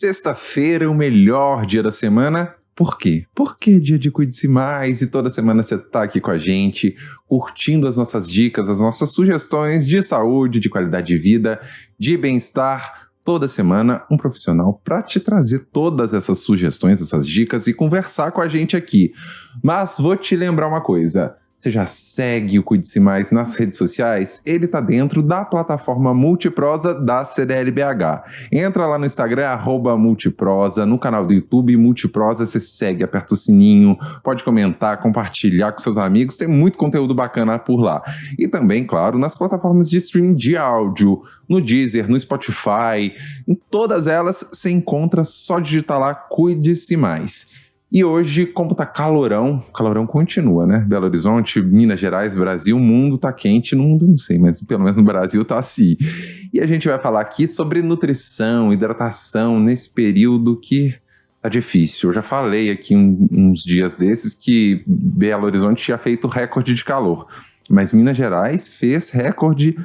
Sexta-feira, o melhor dia da semana. Por quê? Porque é dia de Cuide-se Mais e toda semana você tá aqui com a gente, curtindo as nossas dicas, as nossas sugestões de saúde, de qualidade de vida, de bem-estar. Toda semana um profissional para te trazer todas essas sugestões, essas dicas e conversar com a gente aqui. Mas vou te lembrar uma coisa. Você já segue o Cuide-se Mais nas redes sociais? Ele tá dentro da plataforma Multiprosa da CDLBH. Entra lá no Instagram, @Multiprosa, no canal do YouTube Multiprosa, você segue, aperta o sininho, pode comentar, compartilhar com seus amigos, tem muito conteúdo bacana por lá. E também, claro, nas plataformas de streaming de áudio, no Deezer, no Spotify, em todas elas você encontra, só digitar lá Cuide-se Mais. E hoje, como tá calorão continua, né? Belo Horizonte, Minas Gerais, Brasil, o mundo tá quente, no mundo não sei, mas pelo menos no Brasil tá assim. E a gente vai falar aqui sobre nutrição, hidratação, nesse período que tá difícil. Eu já falei aqui uns dias desses que Belo Horizonte tinha feito recorde de calor. Mas Minas Gerais fez recorde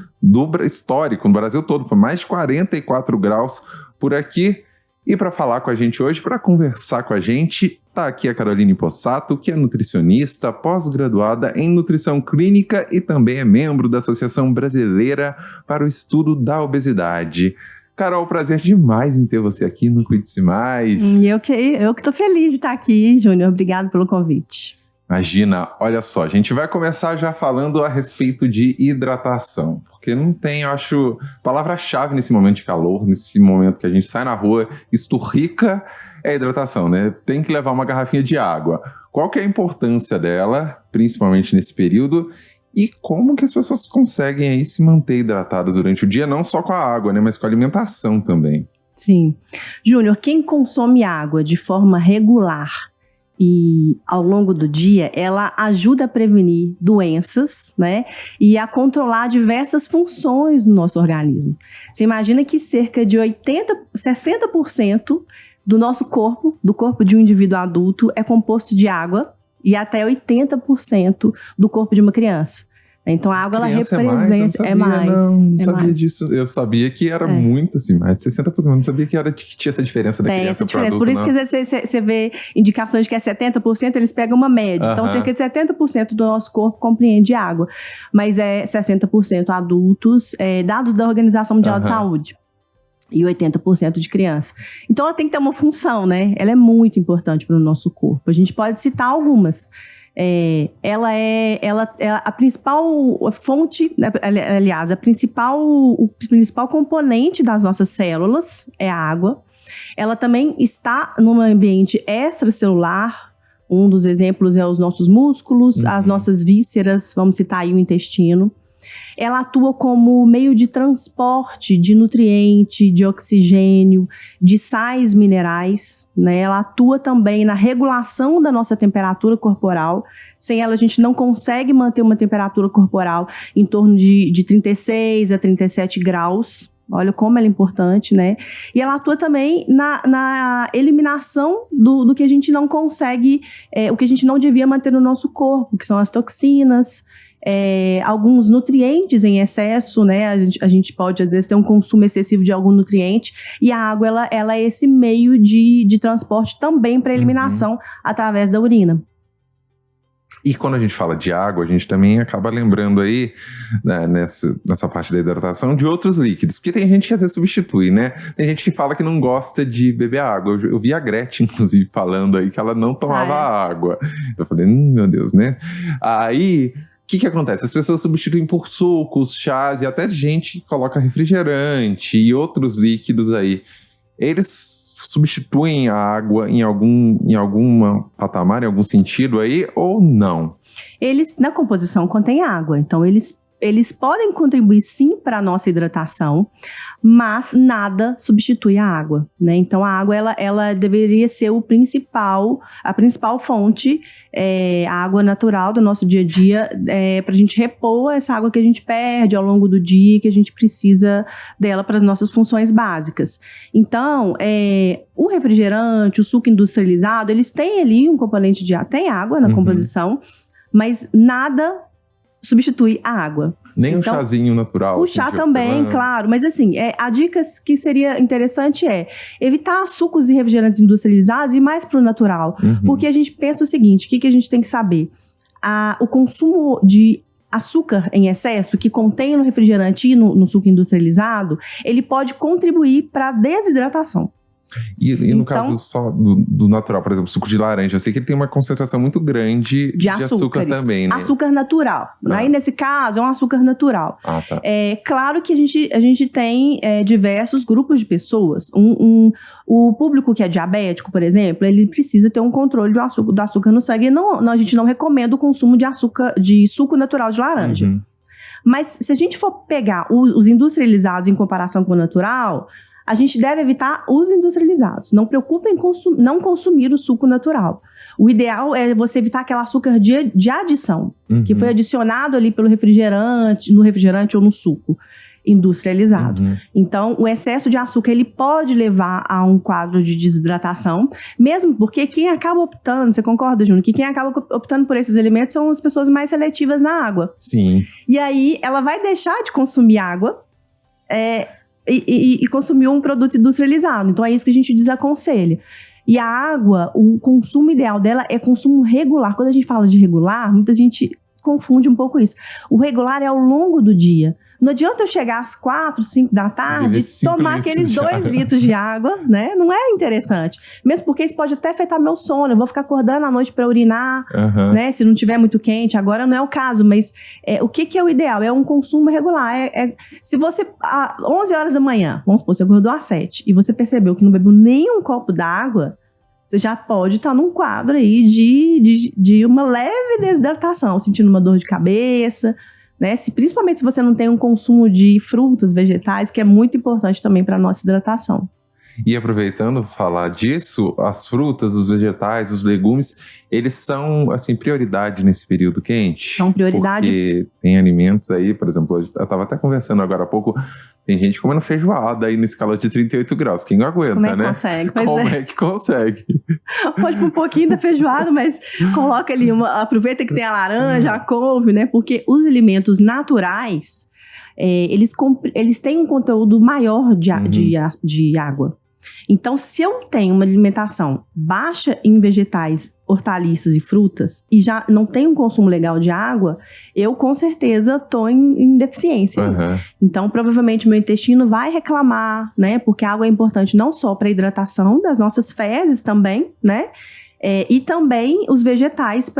histórico no Brasil todo, foi mais de 44 graus por aqui. E para falar com a gente hoje, para conversar com a gente, tá aqui a Caroline Possato, que é nutricionista, pós-graduada em nutrição clínica e também é membro da Associação Brasileira para o Estudo da Obesidade. Carol, prazer demais em ter você aqui no Cuide-se Mais. Eu que tô feliz de estar aqui, Júnior. Obrigado pelo convite. Imagina, olha só, a gente vai começar já falando a respeito de hidratação, porque não tem, eu acho, palavra-chave nesse momento de calor, nesse momento que a gente sai na rua, esturrica, é hidratação, né? Tem que levar uma garrafinha de água. Qual que é a importância dela, principalmente nesse período, e como que as pessoas conseguem aí se manter hidratadas durante o dia, não só com a água, né, mas com a alimentação também? Sim. Júnior, quem consome água de forma regular e ao longo do dia, ela ajuda a prevenir doenças, né? E a controlar diversas funções do nosso organismo. Você imagina que cerca de 60% do nosso corpo, do corpo de um indivíduo adulto, é composto de água e até 80% do corpo de uma criança. Então a água, ela representa... Não sabia disso. Eu sabia que era muito assim, mais de 60%. Não sabia que tinha essa diferença da criança para o adulto. Por isso que às vezes você vê indicações de que é 70%, eles pegam uma média. Então cerca de 70% do nosso corpo compreende água. Mas é 60% adultos, dados da Organização Mundial de Saúde. E 80% de criança. Então ela tem que ter uma função, né? Ela é muito importante para o nosso corpo. A gente pode citar algumas. Ela é a principal fonte, aliás, o principal componente das nossas células é a água. Ela também está num ambiente extracelular. Um dos exemplos é os nossos músculos, as nossas vísceras, vamos citar aí o intestino. Ela atua como meio de transporte de nutriente, de oxigênio, de sais minerais, né? Ela atua também na regulação da nossa temperatura corporal. Sem ela, a gente não consegue manter uma temperatura corporal em torno de 36 a 37 graus. Olha como ela é importante, né? E ela atua também na eliminação do que a gente não consegue, o que a gente não devia manter no nosso corpo, que são as toxinas, alguns nutrientes em excesso, né? A gente pode, às vezes, ter um consumo excessivo de algum nutriente, e a água, ela é esse meio de transporte também para eliminação através da urina. E quando a gente fala de água, a gente também acaba lembrando aí, né, nessa parte da hidratação, de outros líquidos. Porque tem gente que às vezes substitui, né? Tem gente que fala que não gosta de beber água. Eu vi a Gretchen, inclusive, falando aí que ela não tomava água. Eu falei, meu Deus, né? Aí... O que acontece? As pessoas substituem por sucos, chás e até gente que coloca refrigerante e outros líquidos aí. Eles substituem a água em algum patamar, em algum sentido aí, ou não? Eles, na composição, contêm água. Então, eles podem contribuir sim para a nossa hidratação, mas nada substitui a água, né? Então a água ela deveria ser a principal fonte, a água natural do nosso dia a dia, para a gente repor essa água que a gente perde ao longo do dia, que a gente precisa dela para as nossas funções básicas. Então, o refrigerante, o suco industrializado, eles têm ali um componente tem água na composição, mas nada substituir a água. Nem um chazinho natural. O chá também, claro. Mas assim, a dica que seria interessante é evitar sucos e refrigerantes industrializados e ir mais para o natural. Porque a gente pensa o seguinte, o que a gente tem que saber? O consumo de açúcar em excesso, que contém no refrigerante e no suco industrializado, ele pode contribuir para a desidratação. E no caso só do natural, por exemplo, suco de laranja, eu sei que ele tem uma concentração muito grande de açúcar também, né? Açúcar natural. Aí, nesse caso, é um açúcar natural. Tá. Claro que a gente tem diversos grupos de pessoas. O público que é diabético, por exemplo, ele precisa ter um controle do açúcar no sangue. A gente não recomenda o consumo de suco natural de laranja. Mas se a gente for pegar os industrializados em comparação com o natural, a gente deve evitar os industrializados. Não preocupem em não consumir o suco natural. O ideal é você evitar aquele açúcar de adição, que foi adicionado ali no refrigerante ou no suco industrializado. Então, o excesso de açúcar, ele pode levar a um quadro de desidratação, mesmo porque quem acaba optando, você concorda, Júnior, que quem acaba optando por esses alimentos são as pessoas mais seletivas na água. Sim. E aí, ela vai deixar de consumir água, e consumir um produto industrializado. Então, é isso que a gente desaconselha. E a água, o consumo ideal dela é consumo regular. Quando a gente fala de regular, muita gente confunde um pouco isso. O regular é ao longo do dia. Não adianta eu chegar às 4, 5 da tarde e tomar aqueles 2 litros de água, né? Não é interessante. Mesmo porque isso pode até afetar meu sono. Eu vou ficar acordando à noite para urinar, né? Se não tiver muito quente. Agora não é o caso, mas o que é o ideal? É um consumo regular. Se você, às 11 horas da manhã, vamos supor, você acordou às 7 e você percebeu que não bebeu nenhum copo d'água, você já pode estar num quadro aí de uma leve desidratação, sentindo uma dor de cabeça, né? Principalmente se você não tem um consumo de frutas, vegetais, que é muito importante também para a nossa hidratação. E aproveitando falar disso, as frutas, os vegetais, os legumes, eles são, assim, prioridade nesse período quente? São prioridade. Porque tem alimentos aí, por exemplo, eu estava até conversando agora há pouco, tem gente comendo feijoada aí nesse calor de 38 graus. Quem aguenta, Como é que né? consegue? Como é que consegue? Pode pôr um pouquinho da feijoada, mas coloca ali aproveita que tem a laranja, a couve, né? Porque os alimentos naturais, eles têm um conteúdo maior de água. Então, se eu tenho uma alimentação baixa em vegetais, hortaliças e frutas, e já não tenho um consumo legal de água, eu com certeza estou em deficiência. Então, provavelmente, meu intestino vai reclamar, né? Porque a água é importante não só para a hidratação das nossas fezes também, né? E também os vegetais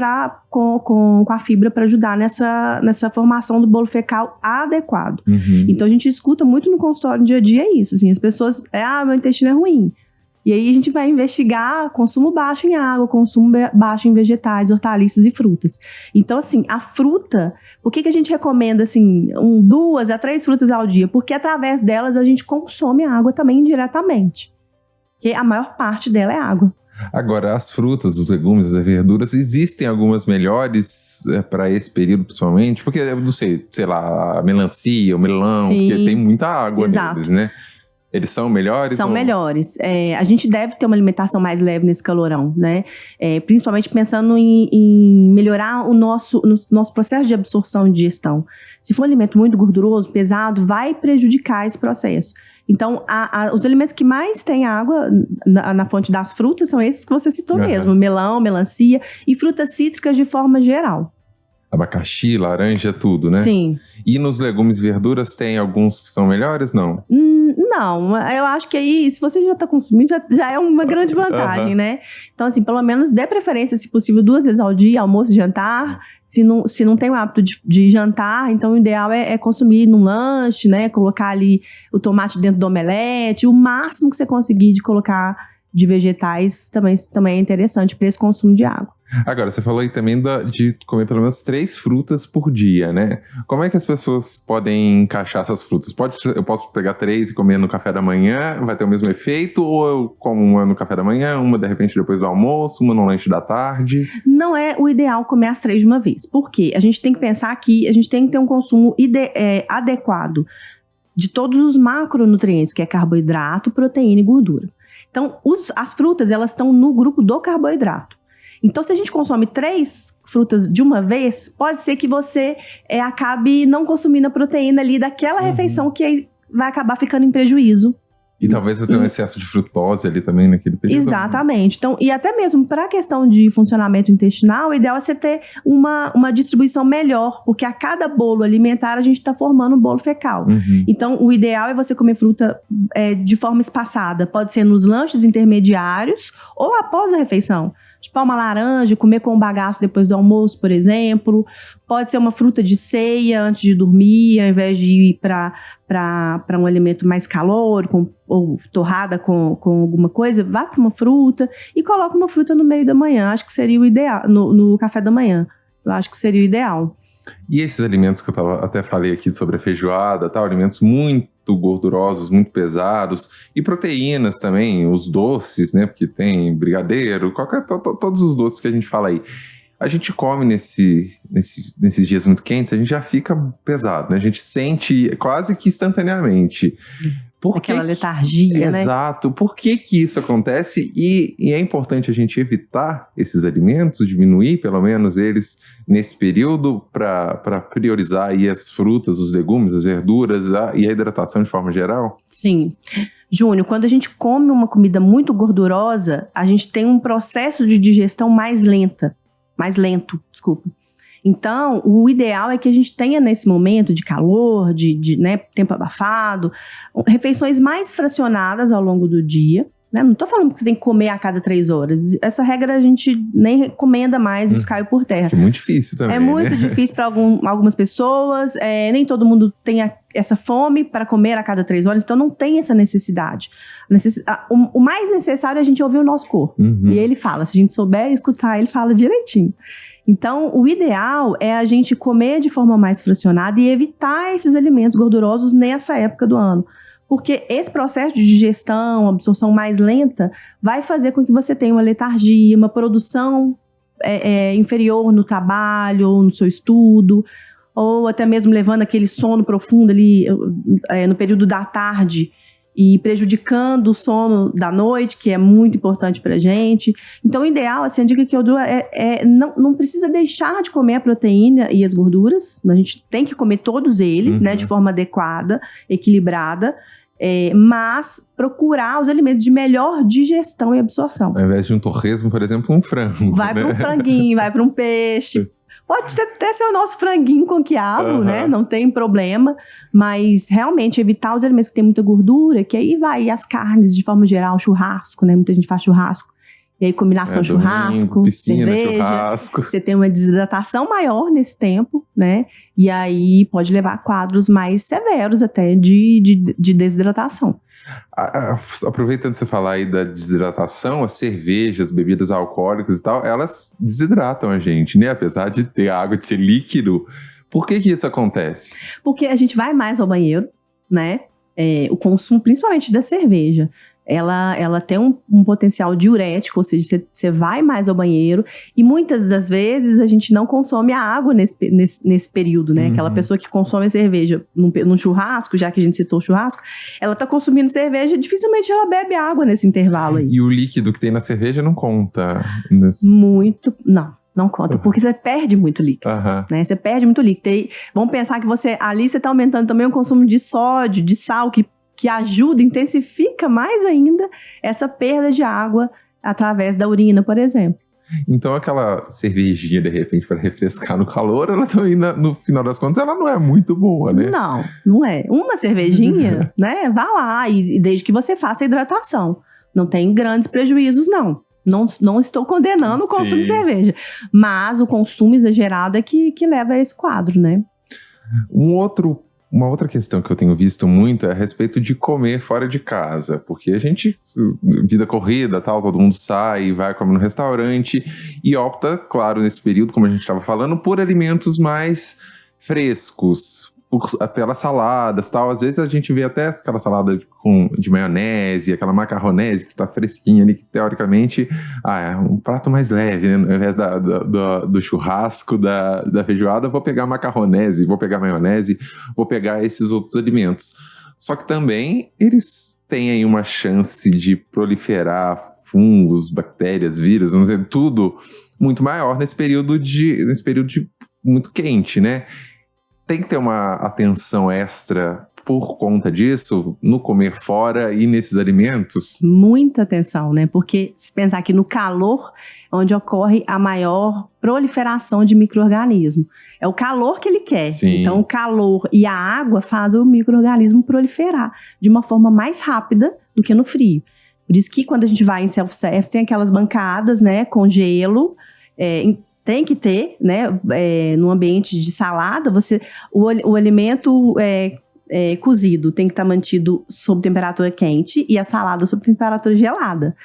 com a fibra para ajudar nessa formação do bolo fecal adequado. Então, a gente escuta muito no consultório no dia a dia isso, assim, as pessoas, meu intestino é ruim. E aí a gente vai investigar consumo baixo em água, consumo baixo em vegetais, hortaliças e frutas. Então, assim, a fruta, por que a gente recomenda, assim, 2 a 3 frutas ao dia? Porque através delas a gente consome a água também indiretamente. Porque a maior parte dela é água. Agora, as frutas, os legumes, as verduras, existem algumas melhores para esse período, principalmente? Porque, eu não sei lá, a melancia, o melão, porque tem muita água neles, né? Eles são melhores? São melhores. A gente deve ter uma alimentação mais leve nesse calorão, né? Principalmente pensando em melhorar o nosso processo de absorção e digestão. Se for um alimento muito gorduroso, pesado, vai prejudicar esse processo. Então, os alimentos que mais têm água na fonte das frutas são esses que você citou mesmo. Melão, melancia e frutas cítricas de forma geral. Abacaxi, laranja, tudo, né? Sim. E nos legumes e verduras tem alguns que são melhores, não? Não, eu acho que aí, se você já está consumindo, já é uma grande vantagem, né? Então, assim, pelo menos dê preferência, se possível, 2 vezes ao dia, almoço e jantar. Se não tem o hábito de jantar, então o ideal é consumir num lanche, né? Colocar ali o tomate dentro do omelete. O máximo que você conseguir de colocar de vegetais também é interessante para esse consumo de água. Agora, você falou aí também de comer pelo menos 3 frutas por dia, né? Como é que as pessoas podem encaixar essas frutas? Eu posso pegar 3 e comer no café da manhã, vai ter o mesmo efeito? Ou eu como uma no café da manhã, uma de repente depois do almoço, uma no lanche da tarde? Não é o ideal comer as 3 de uma vez. Por quê? A gente tem que pensar que a gente tem que ter um consumo adequado de todos os macronutrientes, que é carboidrato, proteína e gordura. Então, as frutas, elas estão no grupo do carboidrato. Então, se a gente consome 3 frutas de uma vez, pode ser que você acabe não consumindo a proteína ali daquela refeição que aí vai acabar ficando em prejuízo. E talvez eu tenha um excesso de frutose ali também naquele período. Exatamente. Então, e até mesmo para a questão de funcionamento intestinal, o ideal é você ter uma distribuição melhor, porque a cada bolo alimentar a gente está formando um bolo fecal. Então, o ideal é você comer fruta de forma espaçada. Pode ser nos lanches intermediários ou após a refeição. Tipo, uma laranja, comer com um bagaço depois do almoço, por exemplo. Pode ser uma fruta de ceia antes de dormir, ao invés de ir para um alimento mais calórico ou torrada com alguma coisa, vá para uma fruta e coloca uma fruta no meio da manhã. Acho que seria o ideal, no café da manhã. Eu acho que seria o ideal. E esses alimentos que eu até falei aqui sobre a feijoada, alimentos muito gordurosos, muito pesados, e proteínas também, os doces, né, porque tem brigadeiro, todos os doces que a gente fala aí. A gente come nesses dias muito quentes, a gente já fica pesado, né? A gente sente quase que instantaneamente. Aquela letargia, né? Exato. Por que isso acontece? E é importante a gente evitar esses alimentos, diminuir pelo menos eles nesse período para priorizar aí as frutas, os legumes, as verduras e a hidratação de forma geral? Sim. Júnior, quando a gente come uma comida muito gordurosa, a gente tem um processo de digestão mais lento. Então, o ideal é que a gente tenha nesse momento de calor, né, tempo abafado, refeições mais fracionadas ao longo do dia. Né? Não estou falando que você tem que comer a cada 3 horas. Essa regra a gente nem recomenda mais, isso cai por terra. É muito difícil também. É muito difícil para algumas pessoas, nem todo mundo tem essa fome para comer a cada 3 horas, então não tem essa necessidade. O mais necessário é a gente ouvir o nosso corpo. E ele fala, se a gente souber escutar, ele fala direitinho. Então, o ideal é a gente comer de forma mais fracionada e evitar esses alimentos gordurosos nessa época do ano. Porque esse processo de digestão, absorção mais lenta, vai fazer com que você tenha uma letargia, uma produção inferior no trabalho ou no seu estudo, ou até mesmo levando aquele sono profundo ali no período da tarde e prejudicando o sono da noite, que é muito importante pra gente. Então, o ideal, assim, a dica que eu dou não precisa deixar de comer a proteína e as gorduras. A gente tem que comer todos eles, né, de forma adequada, equilibrada, mas procurar os alimentos de melhor digestão e absorção. Ao invés de um torresmo, por exemplo, um frango. Vai para um franguinho, vai para um peixe. Pode até ser o nosso franguinho com quiabo, né? Não tem problema. Mas, realmente, evitar os alimentos que têm muita gordura, que aí vai as carnes, de forma geral, churrasco, né? Muita gente faz churrasco. E aí, combinação churrasco, piscina, cerveja. Churrasco. Você tem uma desidratação maior nesse tempo, né? E aí, pode levar a quadros mais severos até de desidratação. Aproveitando você falar aí da desidratação, as cervejas, bebidas alcoólicas e tal, elas desidratam a gente, né? Apesar de ter água, de ser líquido. Por que isso acontece? Porque a gente vai mais ao banheiro, né? O consumo, principalmente da cerveja, ela tem um potencial diurético, ou seja, você vai mais ao banheiro e muitas das vezes a gente não consome a água nesse período, né? Aquela pessoa que consome a cerveja num churrasco, já que a gente citou o churrasco, ela tá consumindo cerveja, dificilmente ela bebe água nesse intervalo aí. E o líquido que tem na cerveja não conta? Não conta, porque você perde muito líquido, né? Você perde muito líquido. Vamos pensar que você está aumentando também o consumo de sódio, de sal, que ajuda, intensifica mais ainda essa perda de água através da urina, por exemplo. Então aquela cervejinha, de repente, para refrescar no calor, ela também, no final das contas, ela não é muito boa, né? Não é. Uma cervejinha, né? Vá lá, e desde que você faça a hidratação. Não tem grandes prejuízos, não. Não estou condenando o consumo de cerveja. Mas o consumo exagerado é que leva a esse quadro, né? Uma outra questão que eu tenho visto muito é a respeito de comer fora de casa, porque a gente, vida corrida, todo mundo sai, vai comer no restaurante e opta, claro, nesse período, como a gente estava falando, por alimentos mais frescos, pelas saladas, Às vezes a gente vê até aquela salada de maionese, aquela macarronese que tá fresquinha ali, que teoricamente é um prato mais leve, né? Ao invés do churrasco, da feijoada, vou pegar macarronese, vou pegar maionese, vou pegar esses outros alimentos. Só que também eles têm aí uma chance de proliferar fungos, bactérias, vírus, vamos dizer, tudo muito maior nesse período de muito quente, né? Tem que ter uma atenção extra por conta disso, no comer fora e nesses alimentos? Muita atenção, né? Porque se pensar que no calor é onde ocorre a maior proliferação de micro-organismo. É o calor que ele quer. Sim. Então, o calor e a água fazem o micro-organismo proliferar de uma forma mais rápida do que no frio. Por isso que quando a gente vai em self-service, tem aquelas bancadas, né, com gelo, tem que ter, né, no ambiente de salada, o alimento cozido tem que estar mantido sob temperatura quente e a salada sob temperatura gelada.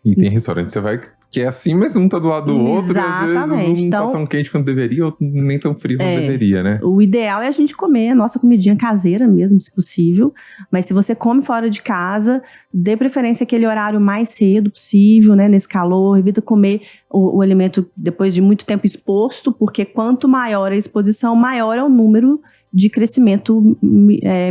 E tem restaurante que você vai que é assim, mas um tá do lado do outro, Exatamente. E às vezes um Então, tá tão quente quanto deveria, ou nem tão frio quanto deveria, né? O ideal é a gente comer a nossa comidinha caseira mesmo, se possível. Mas se você come fora de casa, dê preferência aquele horário mais cedo possível, né? Nesse calor, evita comer o alimento depois de muito tempo exposto, porque quanto maior a exposição, maior é o número de crescimento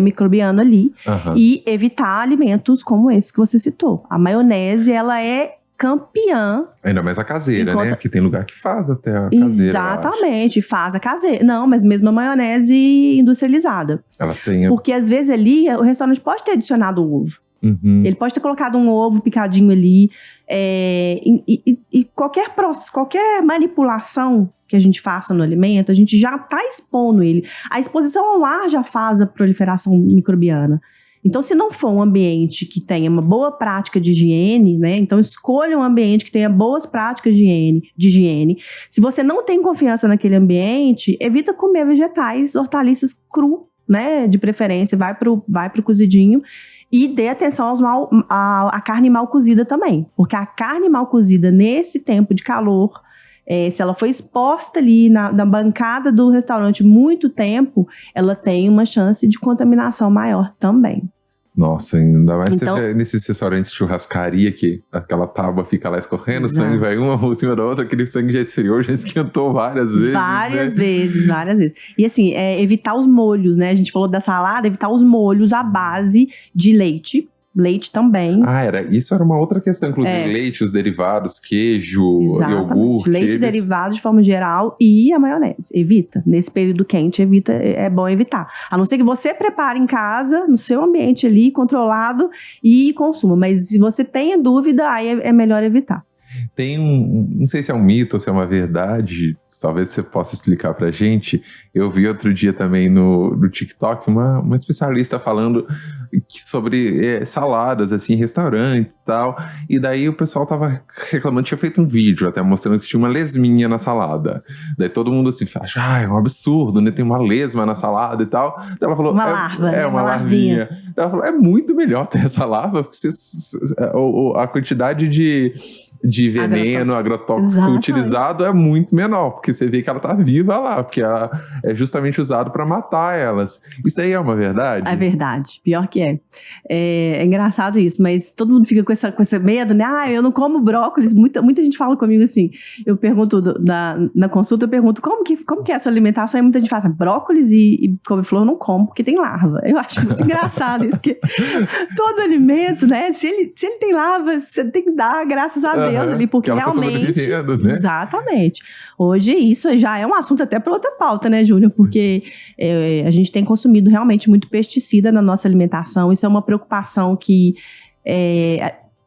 microbiano ali. Uhum. E evitar alimentos como esse que você citou. A maionese, ela é campeã. Ainda mais a caseira, né? Porque tem lugar que faz até a caseira. Exatamente, faz a caseira. Não, mas mesmo a maionese industrializada. Ela tem. Porque às vezes ali o restaurante pode ter adicionado ovo. Uhum. Ele pode ter colocado um ovo picadinho ali. E qualquer manipulação que a gente faça no alimento, a gente já está expondo ele. A exposição ao ar já faz a proliferação microbiana. Então, se não for um ambiente que tenha uma boa prática de higiene, né? Então, escolha um ambiente que tenha boas práticas de higiene. Se você não tem confiança naquele ambiente, evita comer vegetais, hortaliças cru, né? De preferência, vai pro cozidinho. E dê atenção à carne mal cozida também. Porque a carne mal cozida, nesse tempo de calor, se ela foi exposta ali na bancada do restaurante muito tempo, ela tem uma chance de contaminação maior também. Nossa, ainda mais então, você vê nesses restaurantes de churrascaria que aquela tábua fica lá escorrendo, o sangue vai uma por cima da outra, aquele sangue já esfriou, já esquentou várias vezes. Várias vezes. E assim, evitar os molhos, né? A gente falou da salada, evitar os molhos à base de leite. Leite também. Isso era uma outra questão, inclusive leite, os derivados, queijo, iogurte. Leite derivado de forma geral e a maionese. Evita. Nesse período quente, é bom evitar. A não ser que você prepare em casa, no seu ambiente ali, controlado, e consuma. Mas se você tenha dúvida, aí é melhor evitar. Tem não sei se é um mito ou se é uma verdade, talvez você possa explicar pra gente. Eu vi outro dia também no TikTok uma especialista falando sobre saladas, assim, em restaurante e tal. E daí o pessoal tava reclamando, tinha feito um vídeo até mostrando que tinha uma lesminha na salada. Daí todo mundo assim, acha, é um absurdo, né? Tem uma lesma na salada e tal. Daí ela falou, uma larva, uma larvinha. Daí ela falou, é muito melhor ter essa larva, porque a quantidade de veneno agrotóxico utilizado é muito menor, porque você vê que ela tá viva lá, porque ela é justamente usado para matar elas. Isso aí é uma verdade? É verdade, pior que é. É engraçado isso, mas todo mundo fica com esse medo, né? Eu não como brócolis. Muita gente fala comigo assim, eu pergunto na consulta, eu pergunto como que é a sua alimentação, e muita gente fala, brócolis e couve-flor eu não como, porque tem larva. Eu acho muito engraçado isso, que todo alimento, né? Se ele tem larva, você tem que dar graças a Deus ali, porque realmente... Né? Exatamente. Hoje isso já é um assunto até para outra pauta, né, Júnior? Porque a gente tem consumido realmente muito pesticida na nossa alimentação. Isso é uma preocupação que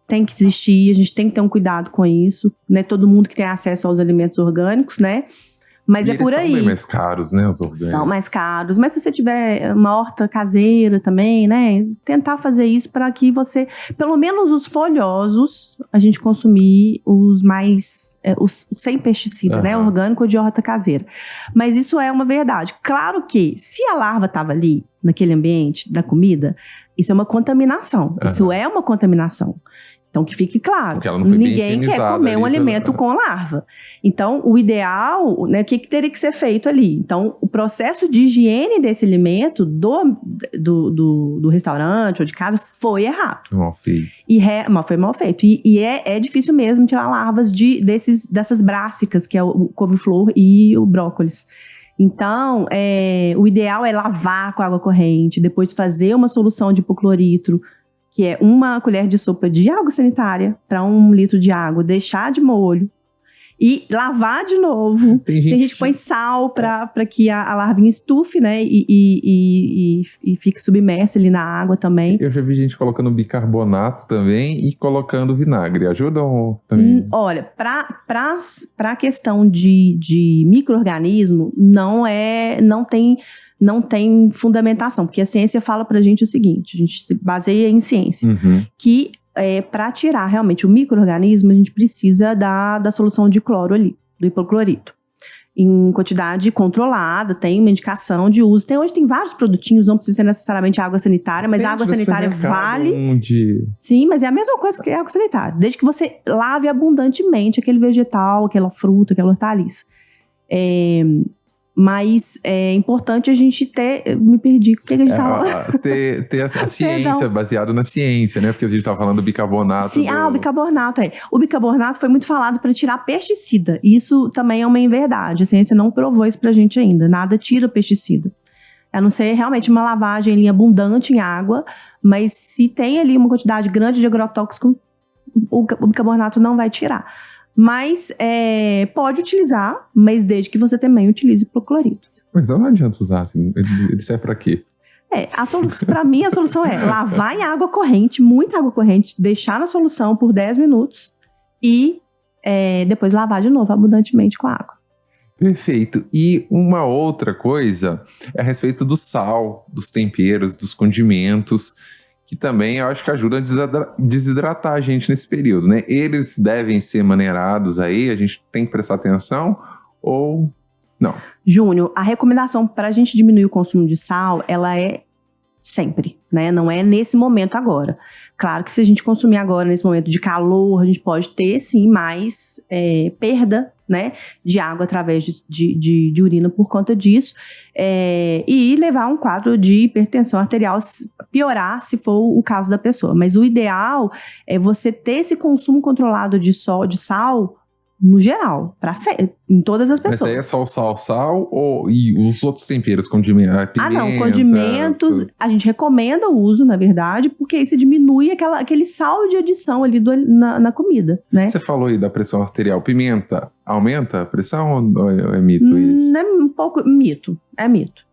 tem que existir, a gente tem que ter um cuidado com isso, né? Todo mundo que tem acesso aos alimentos orgânicos, né? Mas e é por aí. São bem mais caros, né, os orgânicos? São mais caros, mas se você tiver uma horta caseira também, né, tentar fazer isso para que você, pelo menos os folhosos, a gente consumir os mais, os sem pesticida, né, orgânico ou de horta caseira. Mas isso é uma verdade. Claro que se a larva estava ali, naquele ambiente da comida, isso é uma contaminação. Isso é uma contaminação. Então, que fique claro, ninguém quer comer um alimento com larva. Então, o ideal, né, o que teria que ser feito ali? Então, o processo de higiene desse alimento do restaurante ou de casa foi errado. Mal feito. Foi mal feito. E é difícil mesmo tirar larvas dessas brássicas, que é o couve-flor e o brócolis. Então, o ideal é lavar com água corrente, depois fazer uma solução de hipocloritro, que é 1 colher de sopa de água sanitária para 1 litro de água, deixar de molho e lavar de novo. Tem gente que põe sal para que a larvinha estufe, né? E fique submersa ali na água também. Eu já vi gente colocando bicarbonato também e colocando vinagre. Ajudam também? Olha, para a questão de micro-organismo, não tem fundamentação, porque a ciência fala pra gente o seguinte, a gente se baseia em ciência, que para tirar realmente o micro-organismo, a gente precisa da solução de cloro ali, do hipoclorito. Em quantidade controlada, tem uma indicação de uso. Hoje tem vários produtinhos, não precisa ser necessariamente água sanitária, mas a água sanitária vale... Sim, mas é a mesma coisa que a água sanitária, desde que você lave abundantemente aquele vegetal, aquela fruta, aquela hortaliça. Mas é importante a gente ter... Me perdi, o que a gente estava falando? Ter a ciência, baseado na ciência, né? Porque a gente estava falando do bicarbonato. Sim, o bicarbonato, O bicarbonato foi muito falado para tirar pesticida. Isso também é uma inverdade. A ciência não provou isso pra gente ainda. Nada tira pesticida. A não ser realmente uma lavagem ali abundante em água, mas se tem ali uma quantidade grande de agrotóxico, o bicarbonato não vai tirar. Mas pode utilizar, mas desde que você também utilize hipoclorito. Mas não adianta usar, assim, ele serve pra quê? Para mim a solução é lavar em água corrente, muita água corrente, deixar na solução por 10 minutos e depois lavar de novo abundantemente com a água. Perfeito. E uma outra coisa é a respeito do sal, dos temperos, dos condimentos, que também eu acho que ajuda a desidratar a gente nesse período, né? Eles devem ser maneirados aí, a gente tem que prestar atenção ou não? Júnior, a recomendação para a gente diminuir o consumo de sal, ela é sempre, né? Não é nesse momento agora. Claro que se a gente consumir agora, nesse momento de calor, a gente pode ter, sim, mais perda, né, de água através de urina por conta disso, e levar a um quadro de hipertensão arterial, piorar se for o caso da pessoa. Mas o ideal é você ter esse consumo controlado de sal no geral, em todas as pessoas. Mas aí é só o sal e os outros temperos, pimenta? Condimentos, a gente recomenda o uso, na verdade, porque aí você diminui aquele sal de adição ali na comida, né? Você falou aí da pressão arterial, pimenta aumenta a pressão ou é mito isso? É um pouco mito, é mito.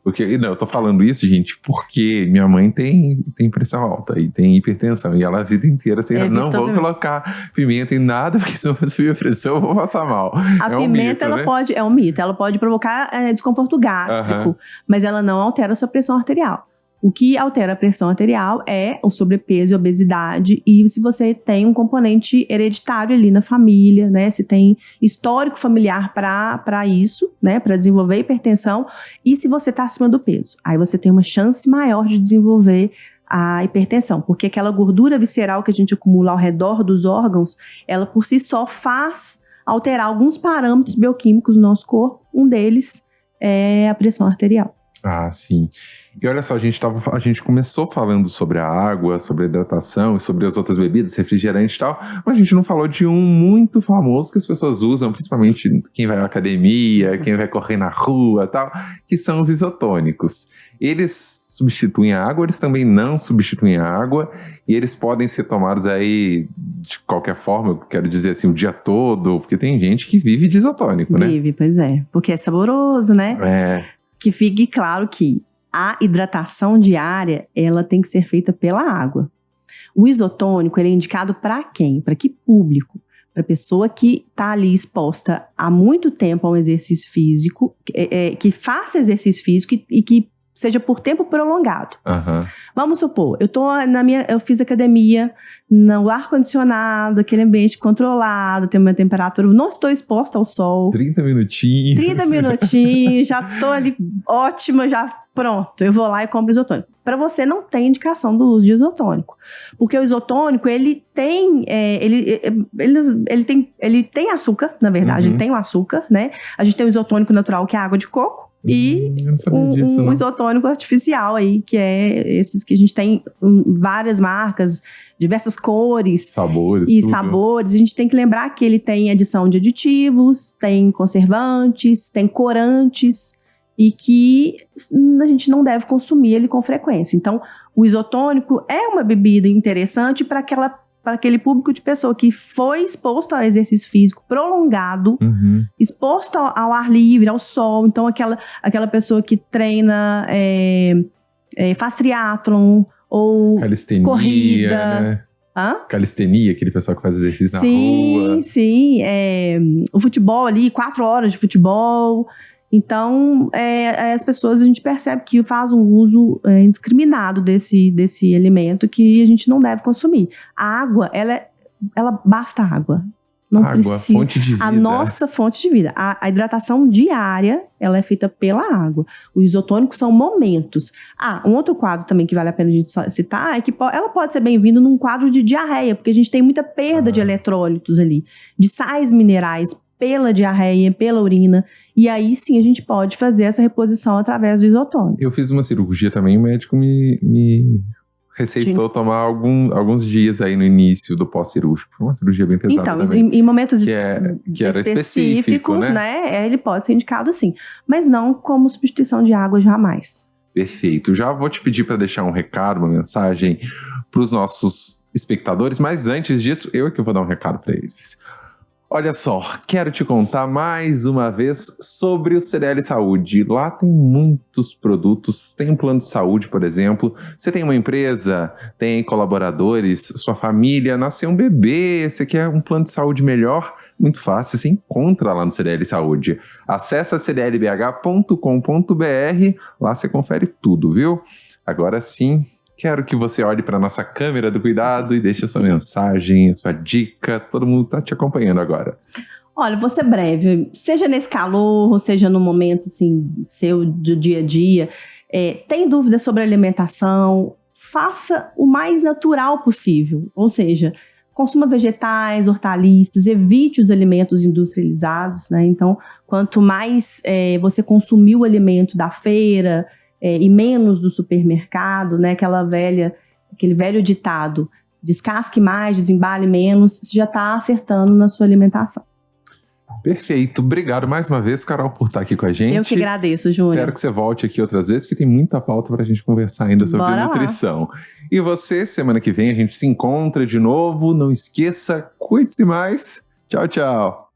Porque, não, eu tô falando isso, gente, porque minha mãe tem pressão alta e tem hipertensão. E ela a vida inteira não vou colocar pimenta em nada, porque senão eu subir a pressão eu vou passar mal. A pimenta, ela pode, é um mito, ela pode provocar desconforto gástrico, mas ela não altera a sua pressão arterial. O que altera a pressão arterial é o sobrepeso e obesidade, e se você tem um componente hereditário ali na família, né? Se tem histórico familiar para isso, né? Para desenvolver hipertensão, e se você está acima do peso. Aí você tem uma chance maior de desenvolver a hipertensão, porque aquela gordura visceral que a gente acumula ao redor dos órgãos, ela por si só faz alterar alguns parâmetros bioquímicos do nosso corpo. Um deles é a pressão arterial. Ah, sim. E olha só, a gente começou falando sobre a água, sobre a hidratação e sobre as outras bebidas, refrigerante e tal, mas a gente não falou de um muito famoso que as pessoas usam, principalmente quem vai à academia, quem vai correr na rua e tal, que são os isotônicos. Eles substituem a água, eles também não substituem a água, e eles podem ser tomados aí de qualquer forma, eu quero dizer assim, o dia todo, porque tem gente que vive de isotônico, né? Vive, pois é, porque é saboroso, né? Que fique claro que a hidratação diária, ela tem que ser feita pela água. O isotônico, ele é indicado para quem? Para que público? Para pessoa que está ali exposta há muito tempo a um exercício físico, que faça exercício físico e que seja por tempo prolongado. Vamos supor, eu fiz academia no ar-condicionado, aquele ambiente controlado, tem uma temperatura, não estou exposta ao sol. 30 minutinhos. 30 minutinhos, já estou ali ótima, já pronto, eu vou lá e compro isotônico. Para você não tem indicação do uso de isotônico, porque o isotônico, ele tem açúcar, na verdade, ele tem o açúcar, né? A gente tem o isotônico natural, que é água de coco, e um isotônico artificial aí, que é esses que a gente tem várias marcas, diversas cores. Sabores. A gente tem que lembrar que ele tem adição de aditivos, tem conservantes, tem corantes, e que a gente não deve consumir ele com frequência. Então, o isotônico é uma bebida interessante para aquele público de pessoa que foi exposto ao exercício físico prolongado, exposto ao ar livre, ao sol. Então, aquela pessoa que treina, faz triatlon ou calistenia, corrida. Né? Hã? Calistenia, aquele pessoal que faz exercício na rua. Sim. O futebol ali, 4 horas de futebol. Então, as pessoas, a gente percebe que faz um uso indiscriminado desse alimento que a gente não deve consumir. A água, ela basta água. Não água, precisa. Fonte de vida. A nossa fonte de vida. A hidratação diária, ela é feita pela água. O isotônico são momentos. Um outro quadro também que vale a pena a gente citar é que ela pode ser bem-vinda num quadro de diarreia, porque a gente tem muita perda de eletrólitos ali, de sais minerais, pela diarreia, pela urina, e aí sim a gente pode fazer essa reposição através do isotônico. Eu fiz uma cirurgia também, o médico me receitou tomar alguns dias aí no início do pós-cirúrgico. Foi uma cirurgia bem pesada também. Em momentos que era específico, né? Ele pode ser indicado sim, mas não como substituição de água jamais. Perfeito. Já vou te pedir para deixar um recado, uma mensagem para os nossos espectadores, mas antes disso, eu é que vou dar um recado para eles. Olha só, quero te contar mais uma vez sobre o CDL Saúde. Lá tem muitos produtos, tem um plano de saúde, por exemplo. Você tem uma empresa, tem colaboradores, sua família, nasceu um bebê, você quer um plano de saúde melhor? Muito fácil, você encontra lá no CDL Saúde. Acesse cdlbh.com.br, lá você confere tudo, viu? Agora sim, quero que você olhe para a nossa câmera do cuidado e deixe a sua mensagem, a sua dica. Todo mundo está te acompanhando agora. Olha, vou ser breve. Seja nesse calor, ou seja no momento assim, seu do dia a dia, tem dúvidas sobre alimentação, faça o mais natural possível. Ou seja, consuma vegetais, hortaliças, evite os alimentos industrializados, né? Então, quanto mais você consumir o alimento da feira, e menos do supermercado, né? Aquele velho ditado, descasque mais, desembale menos, você já está acertando na sua alimentação. Perfeito. Obrigado mais uma vez, Carol, por estar aqui com a gente. Eu que agradeço, Júnior. Espero que você volte aqui outras vezes, porque tem muita pauta para a gente conversar ainda sobre nutrição. E você, semana que vem, a gente se encontra de novo. Não esqueça, cuide-se mais. Tchau, tchau.